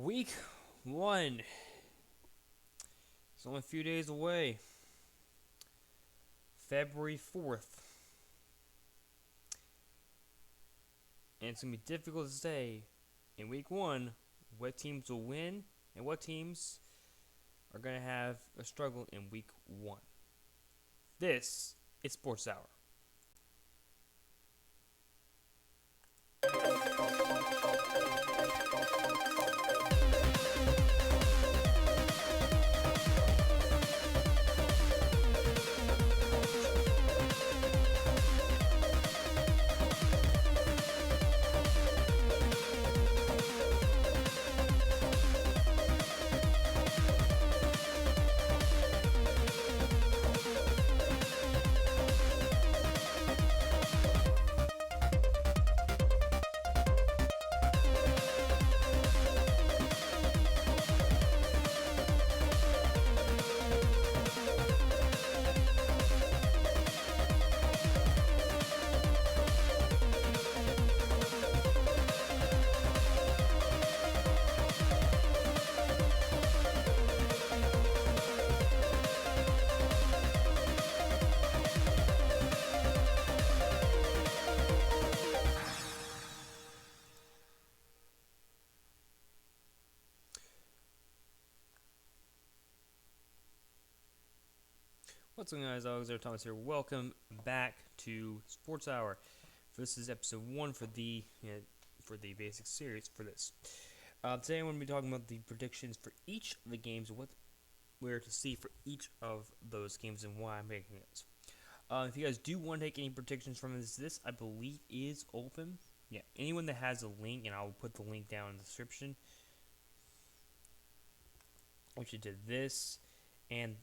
Week 1. It's only a few days away. February 4th. And it's going to be difficult to say in Week 1 what teams will win and what teams are going to have a struggle in Week 1. This is Sports Hour. What's going on, guys? Alexander Thomas here. Welcome back to Sports Hour. This is episode 1 for the basic series for this. Today I'm going to be talking about the predictions for each of the games, what we're to see for each of those games, and why I'm making it. If you guys do want to take any predictions from this I believe is open. Yeah, anyone that has a link, and I'll put the link down in the description, which you did this and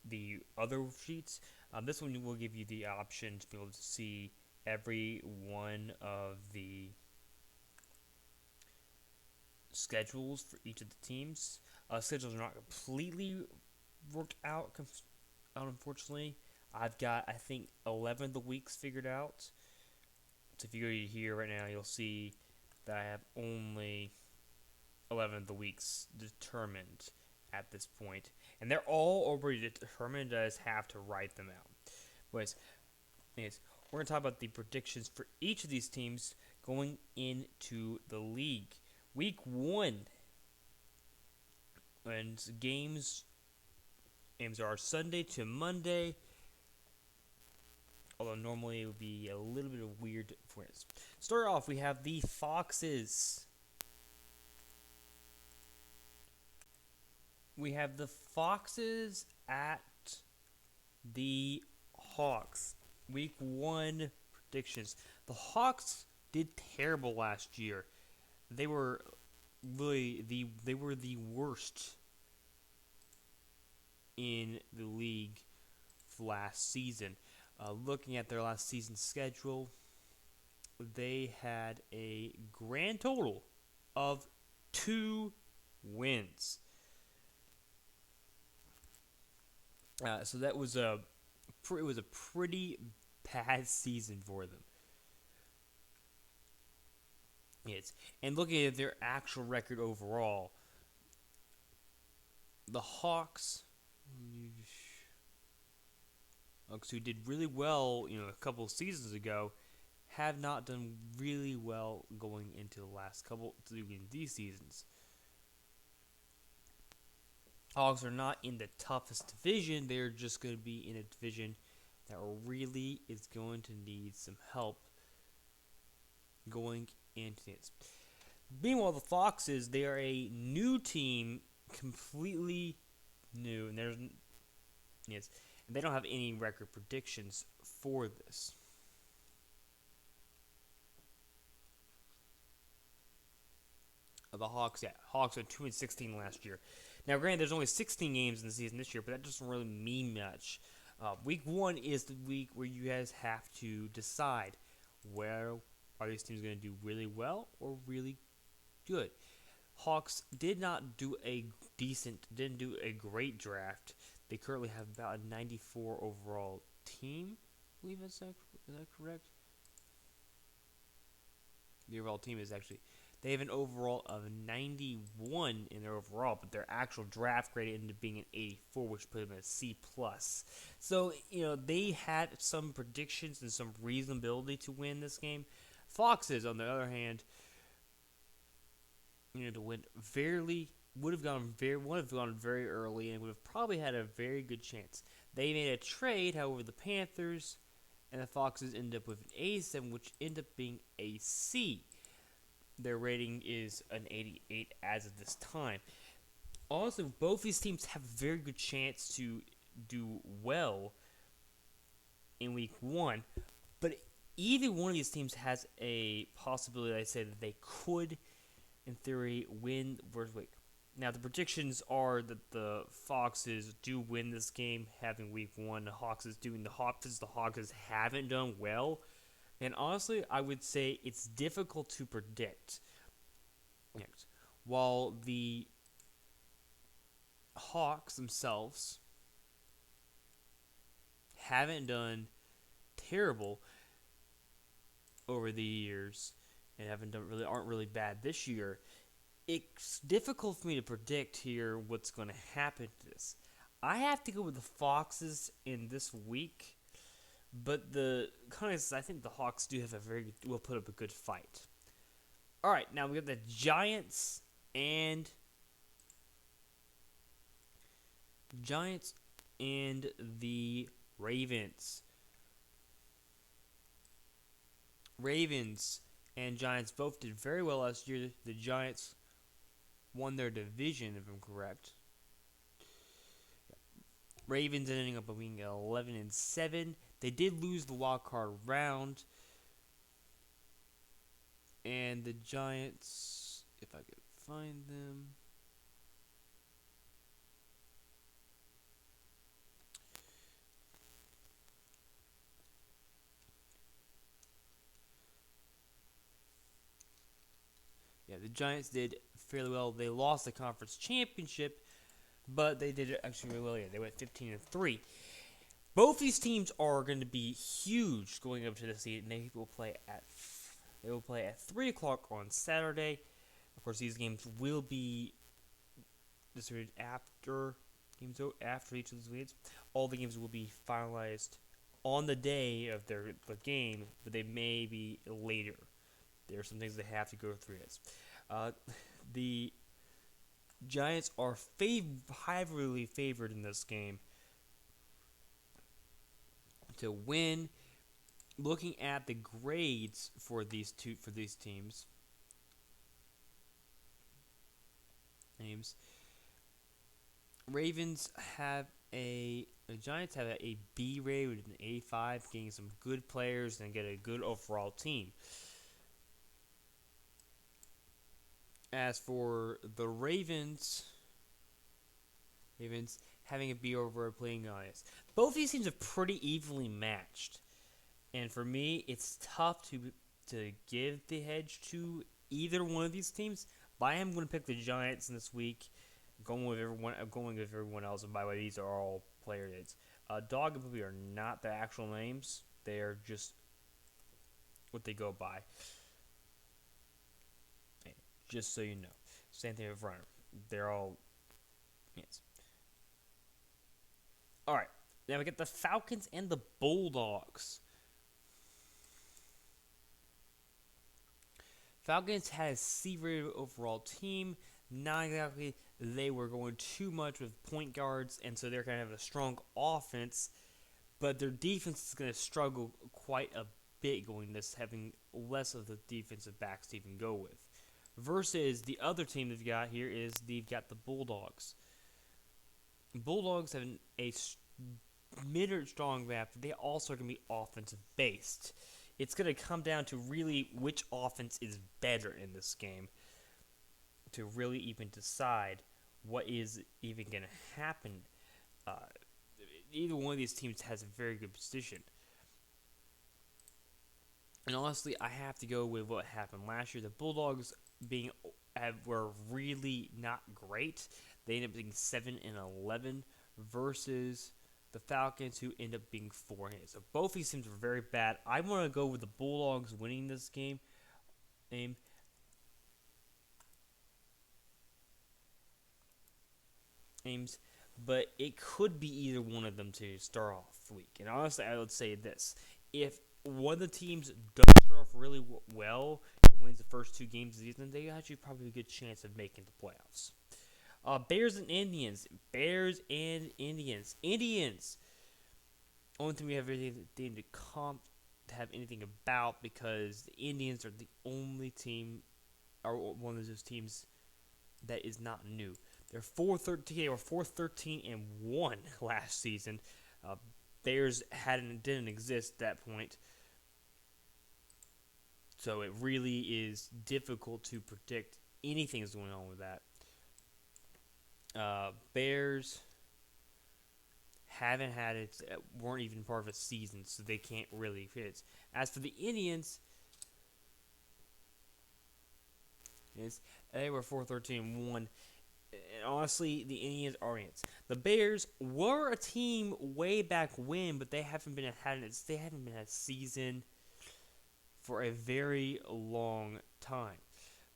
the other sheets. This one will give you the option to be able to see every one of the schedules for each of the teams. Schedules are not completely worked out, unfortunately. I've got, I think, 11 of the weeks figured out. So if you go here right now, you'll see that I have only 11 of the weeks determined at this point, and they're all already determined. I just have to write them out. Anyways, we're going to talk about the predictions for each of these teams going into the league. Week 1, and games are Sunday to Monday, although normally it would be a little bit of weird for us. Start off, we have the Foxes. We have the Foxes at the Hawks. Week 1 predictions. The Hawks did terrible last year. They were really the worst in the league last season. Looking at their last season schedule, they had a grand total of 2 wins. So that was it was a pretty bad season for them. Yes, and looking at their actual record overall, the Hawks, who did really well, a couple of seasons ago, have not done really well going into the last couple these seasons. Hawks are not in the toughest division. They're just going to be in a division that really is going to need some help going into this. Meanwhile, the Foxes, they are a new team, completely new, and and they don't have any record predictions for this. The Hawks are 2-16 last year. Now, granted, there's only 16 games in the season this year, but that doesn't really mean much. Week 1 is the week where you guys have to decide where are these teams going to do really well or really good. Hawks didn't do a great draft. They currently have about a 94 overall team. I believe is that correct? The overall team is actually They have an overall of 91 in their overall, but their actual draft grade ended up being an 84, which put them at a C plus. So they had some predictions and some reasonability to win this game. Foxes, on the other hand, to win would have gone very early and would have probably had a very good chance. They made a trade, however, the Panthers and the Foxes end up with an A7, which end up being a C. Their rating is an 88 as of this time. Also, both these teams have a very good chance to do well in week 1, but either one of these teams has a possibility, I say, that they could, in theory, win the first week. Now, the predictions are that the Foxes do win this game, having week 1. The Hawks haven't done well. And honestly, I would say it's difficult to predict. Next, while the Hawks themselves haven't done terrible over the years and aren't really bad this year, it's difficult for me to predict here what's going to happen to this. I have to go with the Foxes in this week, but I think the Hawks will put up a good fight. All right, now we got the Giants and the Ravens. Ravens and Giants both did very well last year. The Giants won their division, if I'm correct. Ravens ending up being 11-7. They did lose the wild card round, and the Giants, if I could find them. Yeah, the Giants did fairly well. They lost the conference championship, but they did actually really well. Yeah, they went 15-3. Both these teams are going to be huge going up to the season. They will play at 3:00 on Saturday. Of course, these games will be distributed after each of these games. All the games will be finalized on the day of the game, but they may be later. There are some things they have to go through. The Giants are heavily favored in this game to win. Looking at the grades for these teams, the Giants have a B grade with an A5, getting some good players and get a good overall team. As for the Ravens having a B over playing honest. Both these teams are pretty evenly matched. And for me, it's tough to give the hedge to either one of these teams. But I am going to pick the Giants in this week, going with everyone else. And by the way, these are all player names. Dog and Poopy are not the actual names. They are just what they go by. Just so you know. Same thing with Runner. They're all... Yes. Alright. Now we get the Falcons and the Bulldogs. Falcons had a C-rated overall team. Not exactly they were going too much with point guards, and so they're going to have a strong offense. But their defense is going to struggle quite a bit going this, having less of the defensive backs to even go with. Versus the other team they've got here they've got the Bulldogs. Bulldogs have a mid strong draft, but they also are going to be offensive based. It's going to come down to really which offense is better in this game to really even decide what is even going to happen. Either one of these teams has a very good position. And honestly, I have to go with what happened last year. The Bulldogs were really not great. They ended up being 7-11 versus the Falcons, who end up being 4-8. So both these teams were very bad. I want to go with the Bulldogs winning this game. teams, but it could be either one of them to start off the week. And honestly, I would say this: if one of the teams does start off really well and wins the first 2 games of the season, they actually probably have a good chance of making the playoffs. Bears and Indians. Bears and Indians. Indians. Only thing we have anything to have anything about, because the Indians are the only team, or one of those teams that is not new. They're 4-13. They were 4-13-1 last season. Bears didn't exist at that point, so it really is difficult to predict anything that's going on with that. Bears weren't even part of a season, so they can't really fit. As for the Indians, they were 4-13-1. And honestly, the Indians are Indians. The Bears were a team way back when, but they haven't been had a season for a very long time.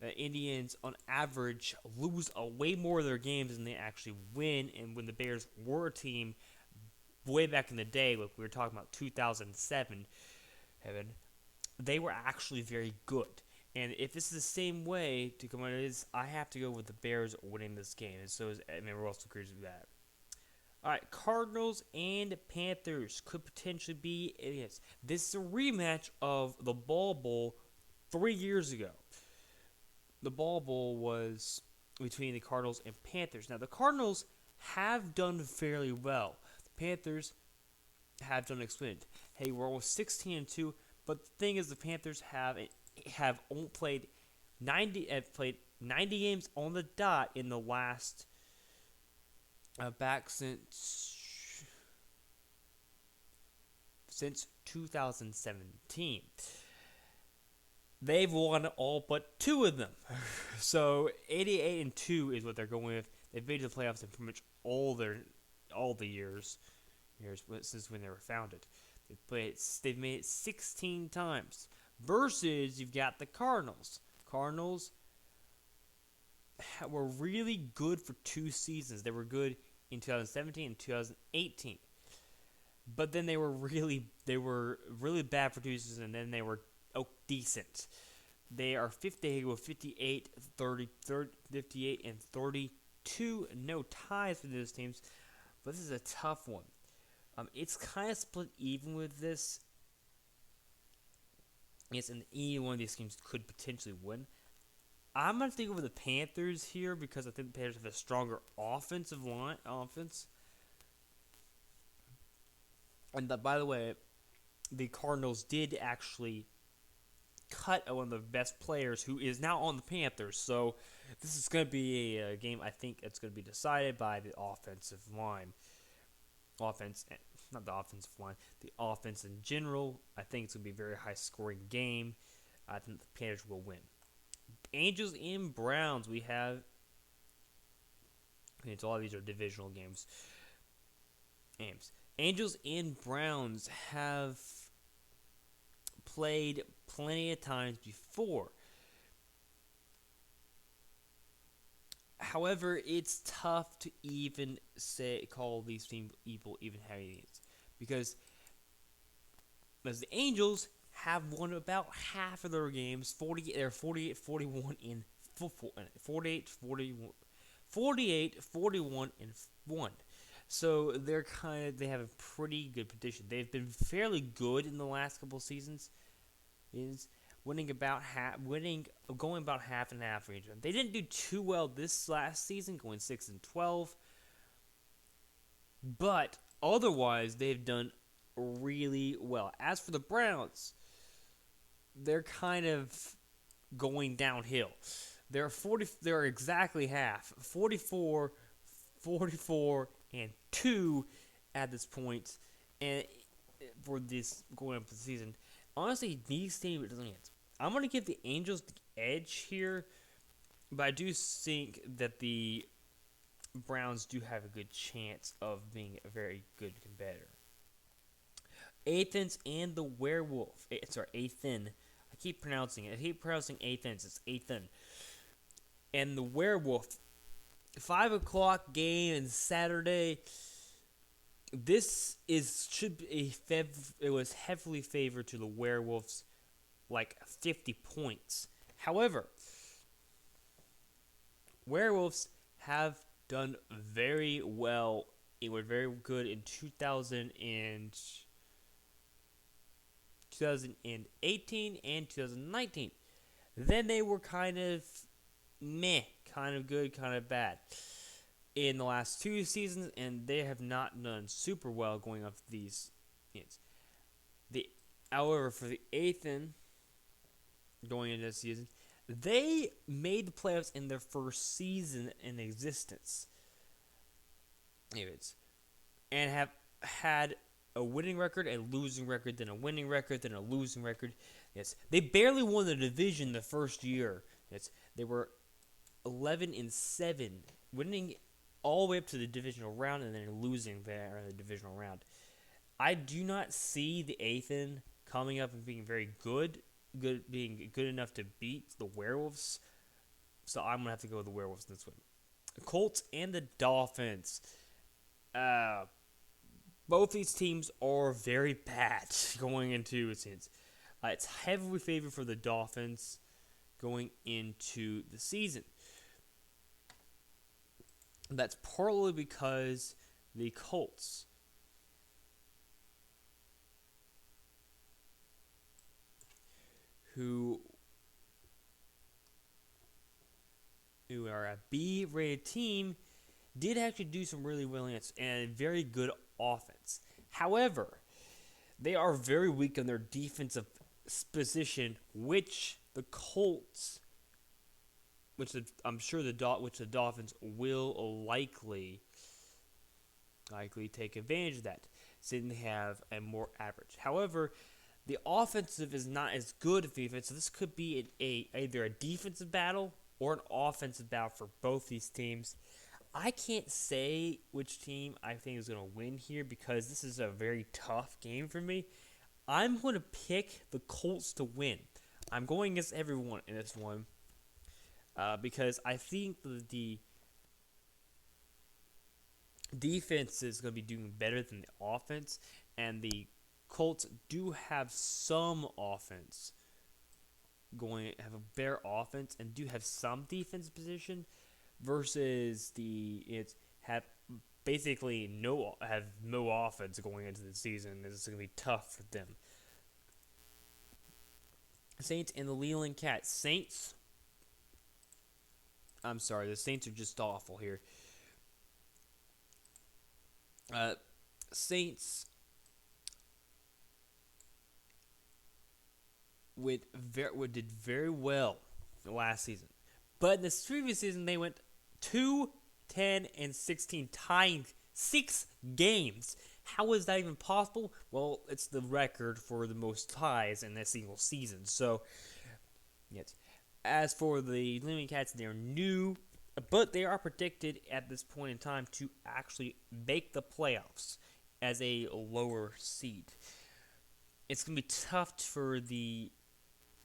The Indians, on average, lose way more of their games than they actually win. And when the Bears were a team way back in the day, like we were talking about 2007, they were actually very good. And if this is the same way to come on, I have to go with the Bears winning this game. And so is Russell agrees with that. All right, Cardinals and Panthers could potentially be idiots. This is a rematch of the Ball Bowl 3 years ago. The Ball Bowl was between the Cardinals and Panthers. Now, the Cardinals have done fairly well. The Panthers have done excellent. Hey, we're almost 16-2, but the thing is, the Panthers have only played 90 games on the dot in the last back since 2017. They've won all but 2 of them. So 88-2 is what they're going with. They've made the playoffs in pretty much all the years since when they were founded. They've made it 16 times. Versus, you've got the Cardinals. Cardinals were really good for 2 seasons. They were good in 2017 and 2018. But then they were really bad for 2 seasons, and then they were decent. They are 58 and 32. No ties for those teams, but this is a tough one. It's kind of split even with this. Yes, and either one of these teams could potentially win. I'm going to think over the Panthers here because I think the Panthers have a stronger offense. And by the way, the Cardinals did actually cut one of the best players who is now on the Panthers. So this is going to be a game, I think it's going to be decided by the offensive line. Not the offensive line, the offense in general. I think it's going to be a very high-scoring game. I think the Panthers will win. Angels and Browns, we have. All of these are divisional games. Angels and Browns have played plenty of times before. However, it's tough to even call these teams even having these, because as the Angels have won about half of their games, 48-41 and 1. So they have a pretty good position. They've been fairly good in the last couple of seasons. Going about half and half for each of them. They didn't do too well this last season, going 6-12. But otherwise, they've done really well. As for the Browns, they're kind of going downhill. They're exactly half, 44, 44-2 at this point, and for this going up the season. Honestly, these teams, I'm going to give the Angels the edge here, but I do think that the Browns do have a good chance of being a very good competitor. Athens and the Werewolf. Athen. I keep pronouncing Athens. It's Athen. And the Werewolf. 5 o'clock game on Saturday. This is should be it was heavily favored to the Werewolves, like 50 points. However, Werewolves have done very well. It was very good in 2018 and 2019. Then they were kind of meh, kind of good, kind of bad in the last 2 seasons, and they have not done super well going off these games. However, for the Aethan going into this season, they made the playoffs in their first season in existence. Anyways, and have had a winning record, a losing record, then a winning record, then a losing record. Yes, they barely won the division the first year. Yes, they were 11-7, winning all the way up to the divisional round and then losing there in the divisional round. I do not see the Aethan coming up and being very being good enough to beat the Werewolves. So I'm gonna have to go with the Werewolves in this one. The Colts and the Dolphins. Both these teams are very bad going into it. It's heavily favored for the Dolphins going into the season. That's partly because the Colts, who are a B-rated team, did actually do some really well and a very good offense. However, they are very weak on their defensive position, which the Colts, I'm sure the Dolphins will likely take advantage of that, since they have a more average. However, the offensive is not as good as defense, so this could be either a defensive battle or an offensive battle for both these teams. I can't say which team I think is going to win here because this is a very tough game for me. I'm going to pick the Colts to win. I'm going against everyone in this one because I think the defense is going to be doing better than the offense, and the Colts do have some offense have a better offense and do have some defense position versus have basically no offense going into the season. It's going to be tough for them. Saints and the Leland Cats. I'm sorry, the Saints are just awful here. Saints did very well last season, but in this previous season they went 2-10-16, tying 6 games. How is that even possible? Well, it's the record for the most ties in a single season. So, yes. As for the Leland Cats, they're new, but they are predicted at this point in time to actually make the playoffs as a lower seed. It's going to be tough for the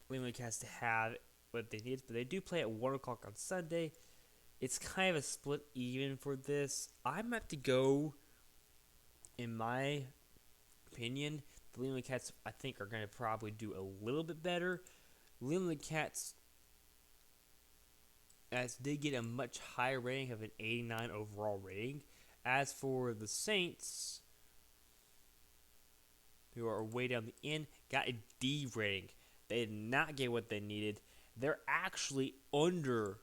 Leland Cats to have what they need, but they do play at 1 o'clock on Sunday. It's kind of a split even for this. I'm going to have to go, in my opinion, the Leland Cats, I think, are going to probably do a little bit better. Leland Cats, as they get a much higher rating of an 89 overall rating. As for the Saints, who are way down the end, got a D rating. They did not get what they needed. They're actually underrated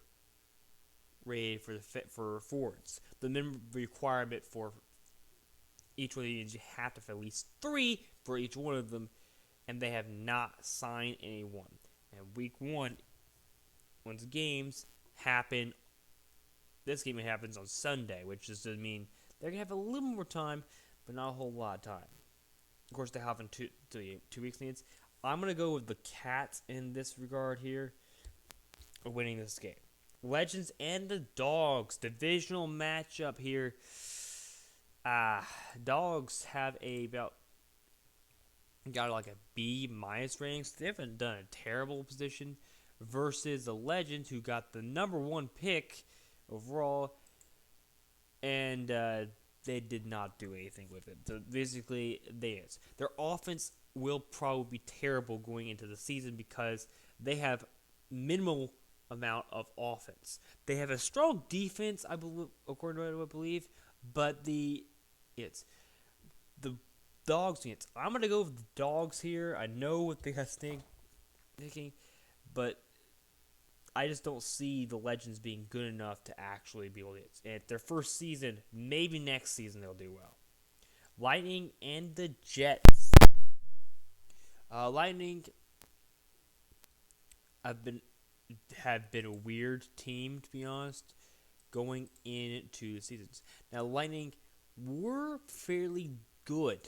for forwards. The minimum requirement for each one of these, you have to have at least 3 for each one of them, and they have not signed anyone. And week 1, once games happen, this game happens on Sunday, which just does mean they're going to have a little more time, but not a whole lot of time. Of course, they have 2 weeks needs. I'm going to go with the Cats in this regard here, winning this game. Legends and the Dogs, divisional matchup here. Dogs have got like a B- rating, so they haven't done a terrible position, versus the Legends, who got the number 1 pick overall and they did not do anything with it. So basically, their offense will probably be terrible going into the season because they have minimal amount of offense. They have a strong defense, I believe, according to what I believe, but it's the dogs. I'm gonna go with the dogs here. I know what they guys thinking, but I just don't see the Legends being good enough to actually be able to. At their first season, maybe next season they'll do well. Lightning and the Jets. Lightning have been a weird team, to be honest, going into the seasons. Now, Lightning were fairly good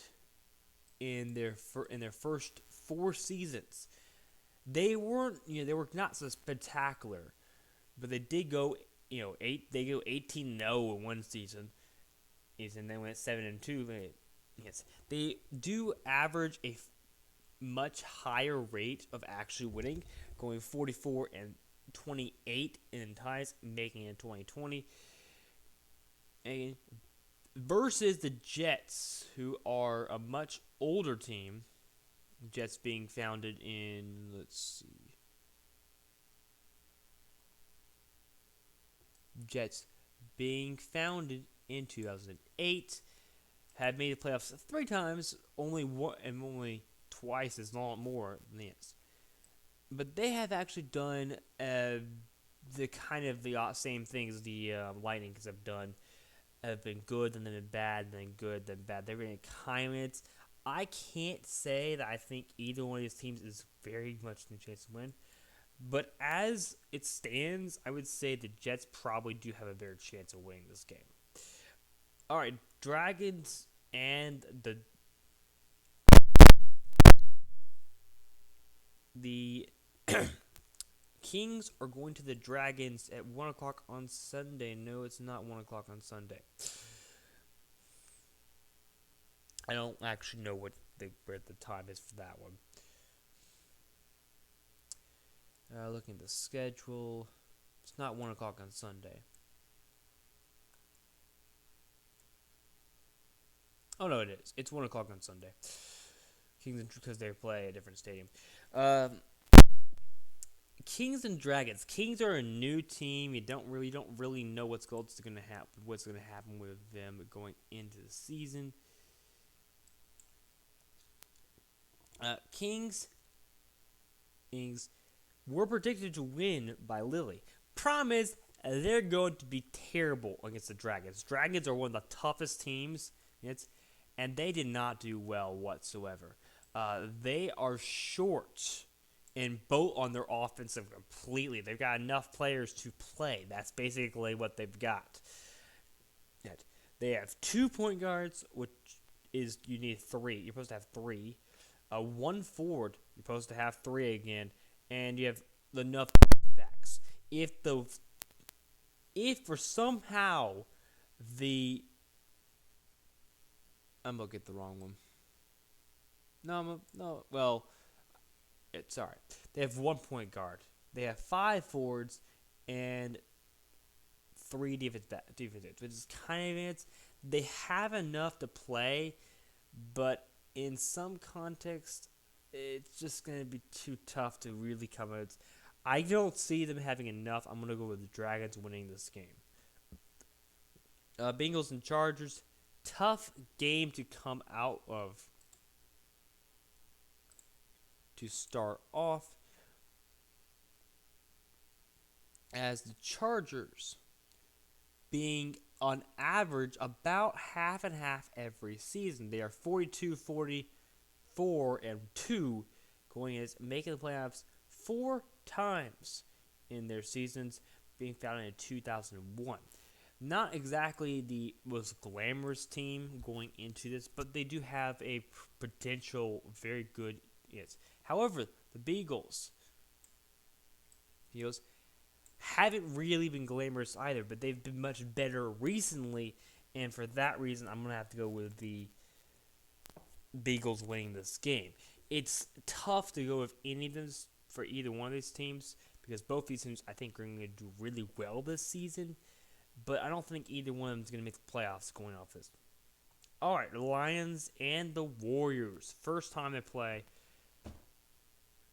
in their first 4 seasons. They weren't, they were not so spectacular, but they did go, 18-0 in one season, and they went 7-2. Yes, they do average a much higher rate of actually winning, going 44-28 in ties, making it 2020. And versus the Jets, who are a much older team. Jets being founded in, Jets being founded in 2008, had made the playoffs 3 times, only twice as long more than this. But they have actually done the kind of the same things the Lightning have done. Have been good, then been bad, then good, then bad. They're in kind of. I can't say that I think either one of these teams is very much in a chance to win. But as it stands, I would say the Jets probably do have a better chance of winning this game. All right, Dragons and the Kings are going to the Dragons at 1 o'clock on Sunday. No, it's not 1 o'clock on Sunday. I don't actually know where the time is for that one. Looking at the schedule, it's not 1 o'clock on Sunday. Oh no, it is. It's 1 o'clock on Sunday. Kings because they play a different stadium. Kings and Dragons. Kings are a new team. You don't really know what's going to happen with them going into the season. Kings were predicted to win by Lily. Problem is, they're going to be terrible against the Dragons. Dragons are one of the toughest teams, and they did not do well whatsoever. They are short in both on their offensive completely. They've got enough players to play. That's basically what they've got. They have 2 point guards, which is you need 3. You're supposed to have 3. 1 forward, you're supposed to have 3 again, and you have enough backs. If for somehow I'm gonna get the wrong one. No. Well, it's alright. They have 1 point guard. They have 5 forwards and 3 defensive, which is kind of it. They have enough to play, but in some context, it's just going to be too tough to really come out. I don't see them having enough. I'm going to go with the Dragons winning this game. Bengals and Chargers. Tough game to come out of to start off, as the Chargers being on average about half and half every season. They are 42-44-2 going as making the playoffs 4 times in their seasons, being founded in 2001. Not exactly the most glamorous team going into this, but they do have a potential very good. However, the Beagles haven't really been glamorous either, but they've been much better recently, and for that reason, I'm going to have to go with the Beagles winning this game. It's tough to go with any of them for either one of these teams, because both these teams, I think, are going to do really well this season, but I don't think either one of them is going to make the playoffs going off this. All right, the Lions and the Warriors. First time they play.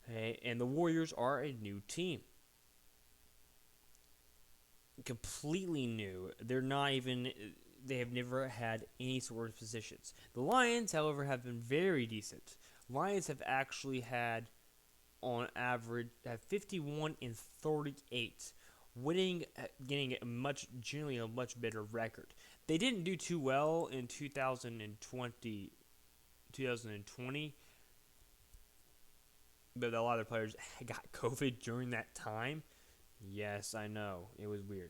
Okay, and the Warriors are a new team. Completely new. They're not even. They have never had any sort of positions. The Lions, however, have been very decent. Lions have actually had, on average, have 51 and 38, winning, getting generally a much better record. They didn't do too well in 2020, but a lot of players got COVID during that time. Yes, I know. It was weird.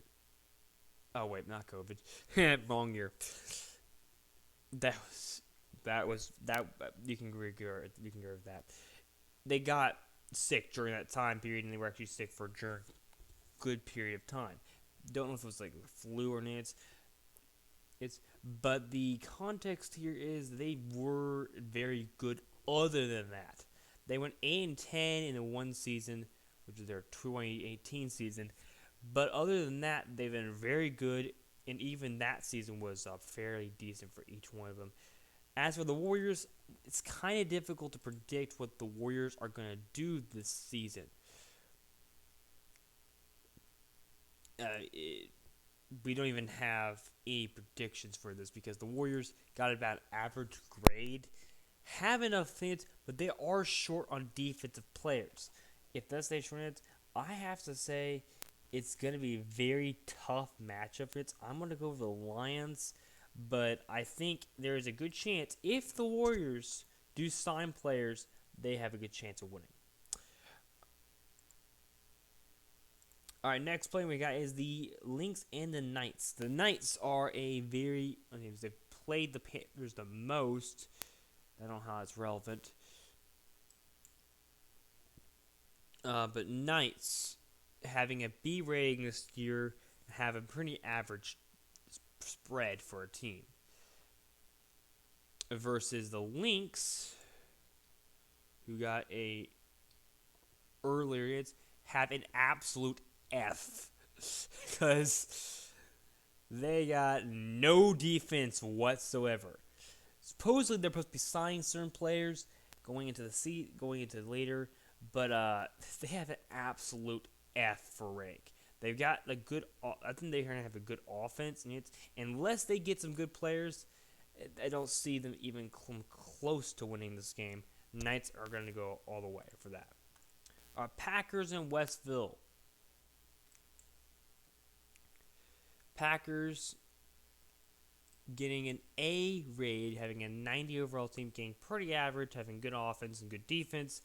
Oh wait, not COVID. Wrong year. That was that you can agree with that. They got sick during that time period, and they were actually sick for a good period of time. Don't know if it was like flu or not. But the context here is they were very good. Other than that, they went 8-10 in the one season, which is their 2018 season. But other than that, they've been very good, and even that season was fairly decent for each one of them. As for the Warriors, it's kind of difficult to predict what the Warriors are going to do this season. We don't even have any predictions for this because the Warriors got about average grade, have enough fans, but they are short on defensive players. If that's their short, I have to say it's going to be a very tough matchup. I'm going to go with the Lions, but I think there is a good chance if the Warriors do sign players, they have a good chance of winning. All right, next play we got is the Lynx and the Knights. The Knights are they've played the Panthers the most. I don't know how it's relevant. But Knights, having a B rating this year, have a pretty average spread for a team. Versus the Lynx, who got a earlier, have an absolute F. Because they got no defense whatsoever. Supposedly they're supposed to be signing certain players going into later, but they have an absolute F for rank. They've got a good. I think they're gonna have a good offense, and unless they get some good players, I don't see them even come close to winning this game. Knights are gonna go all the way for that. Packers and Westville. Packers getting an A grade, having a 90 overall team, getting pretty average, having good offense and good defense.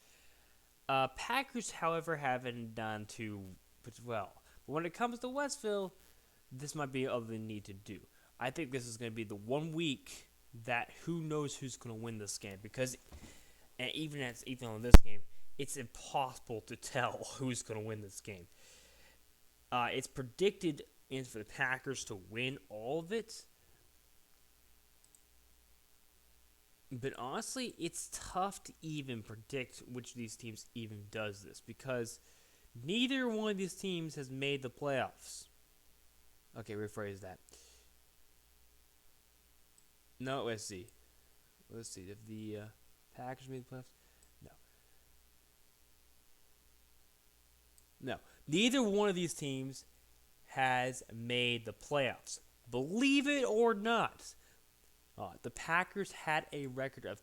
Packers, however, haven't done too well. But when it comes to Westville, this might be all they need to do. I think this is going to be the 1 week that who knows who's going to win this game. Because even on this game, it's impossible to tell who's going to win this game. It's predicted for the Packers to win all of it. But honestly, it's tough to even predict which of these teams even does this because neither one of these teams has made the playoffs. Okay, rephrase that. No, let's see. If the Packers made the playoffs? No. Neither one of these teams has made the playoffs. Believe it or not. The Packers had a record of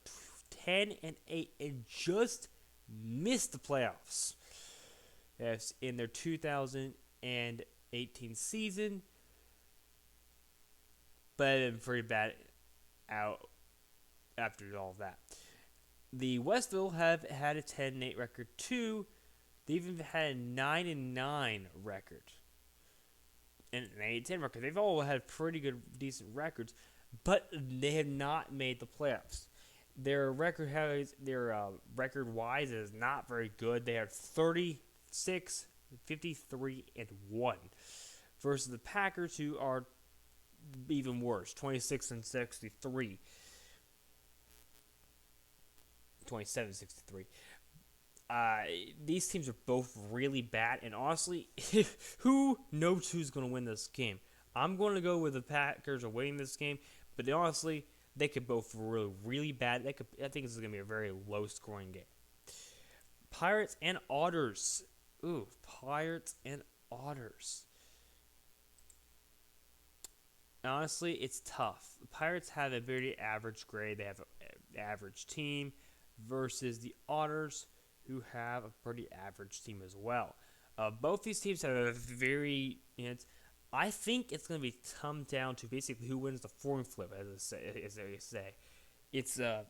10-8 and just missed the playoffs. Yes, in their 2018 season, but been pretty bad out after all of that. The Westville have had a 10-8 record too. They've even had a 9-9 record. And an 8-10 record. They've all had pretty good, decent records. But they have not made the playoffs. Their record wise is not very good. They have 36, 53, and 1 versus the Packers, who are even worse, 26 and 63, 27-63. These teams are both really bad, and honestly, who knows who's going to win this game? I'm going to go with the Packers are winning this game, but honestly, they could both really, really bad. I think this is going to be a very low-scoring game. Pirates and Otters. Ooh, Pirates and Otters. Honestly, it's tough. The Pirates have a very average grade. They have an average team versus the Otters, who have a pretty average team as well. Both these teams have a very. I think it's going to be come down to basically who wins the form flip, as they say. It's I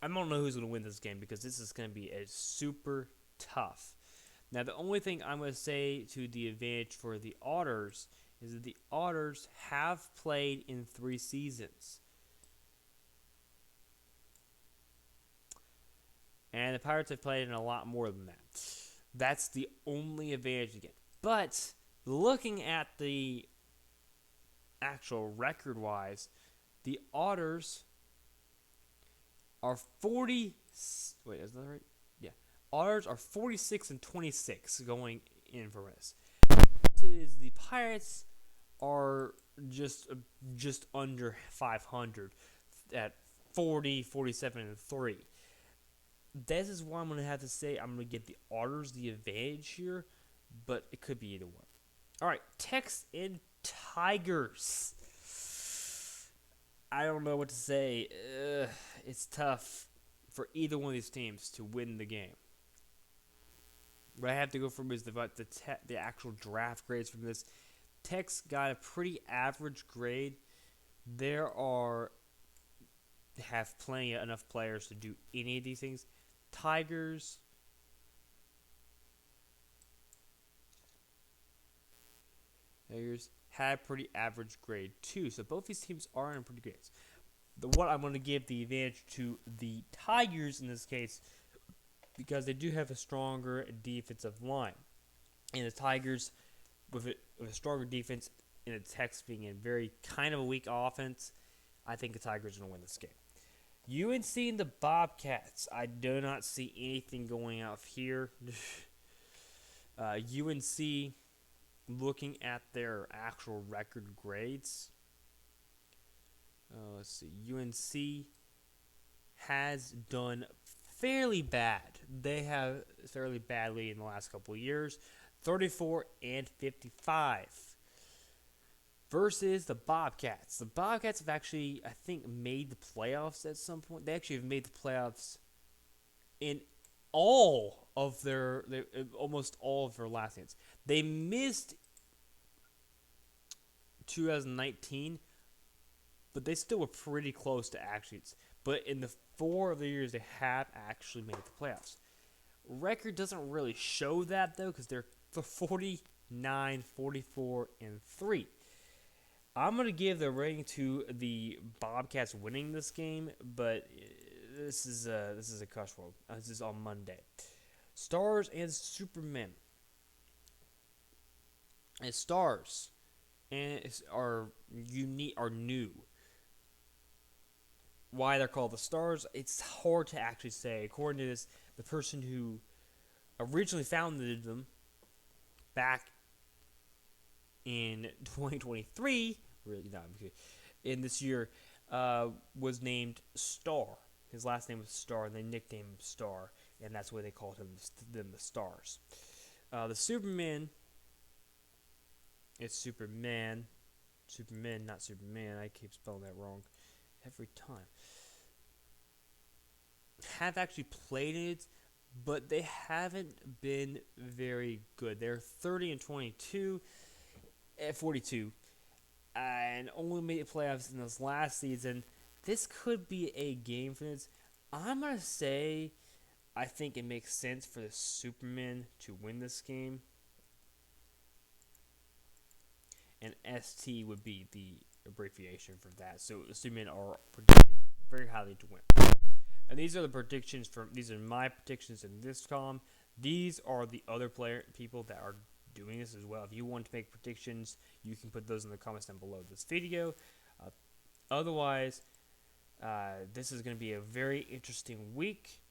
don't know who's going to win this game because this is going to be a super tough. Now, the only thing I'm going to say to the advantage for the Otters is that the Otters have played in 3 seasons. And the Pirates have played in a lot more than that. That's the only advantage again. But looking at the actual record-wise, the Otters are 40. Wait, is that right? Yeah, Otters are 46-26 going in for this. The Pirates are just under 500 at 40, 47, and 3. This is why I'm going to have to say I'm going to give the Otters the advantage here, but it could be either one. All right, Tex and Tigers. I don't know what to say. It's tough for either one of these teams to win the game. What I have to go from is the actual draft grades from this. Tex got a pretty average grade. Have plenty enough players to do any of these things. Tigers had a pretty average grade too. So both these teams are in pretty grades. What I'm going to give the advantage to the Tigers in this case because they do have a stronger defensive line. And the Tigers, with a stronger defense and the Tex being a very kind of a weak offense, I think the Tigers are going to win this game. UNC and the Bobcats. I do not see anything going out here. UNC, looking at their actual record grades, let's see. UNC has done fairly bad. They have fairly badly in the last couple of years. 34-55 versus the Bobcats. The Bobcats have actually, I think, made the playoffs at some point. They actually have made the playoffs in all of their almost all of their last games. They missed 2019, but they still were pretty close to actually. But in the 4 of the years, they have actually made the playoffs. Record doesn't really show that, though, because they're 49, 44, and 3. I'm going to give the rating to the Bobcats winning this game, but this is a cuss word. This is on Monday. Stars and Supermen. And Stars are new. Why they're called the Stars, it's hard to actually say. According to this, the person who originally founded them back in 2023, really not in this year, was named Star. His last name was Star, and they nicknamed him Star, and that's why they called them the Stars. The Superman. It's Superman, not Superman. I keep spelling that wrong every time. Have actually played it, but they haven't been very good. They're 30-22 at 42, and only made the playoffs in this last season. This could be a game for this. I'm gonna say I think it makes sense for the Supermen to win this game. And ST would be the abbreviation for that. So the Supermen are predicted very highly to win. And these are the predictions these are my predictions in this column. These are the other people that are doing this as well. If you want to make predictions, you can put those in the comments down below this video. Otherwise, this is going to be a very interesting week.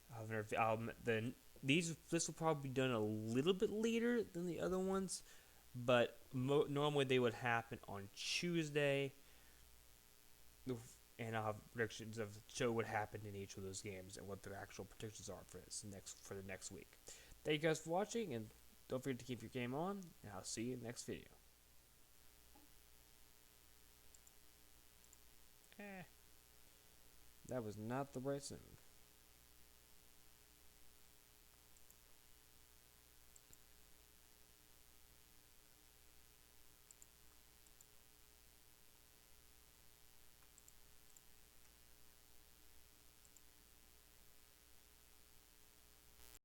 This will probably be done a little bit later than the other ones. but normally they would happen on Tuesday, and I'll have predictions of show what happened in each of those games and what the actual predictions are for the next week. Thank you guys for watching, and don't forget to keep your game on, and I'll see you in the next video. That was not the right sound.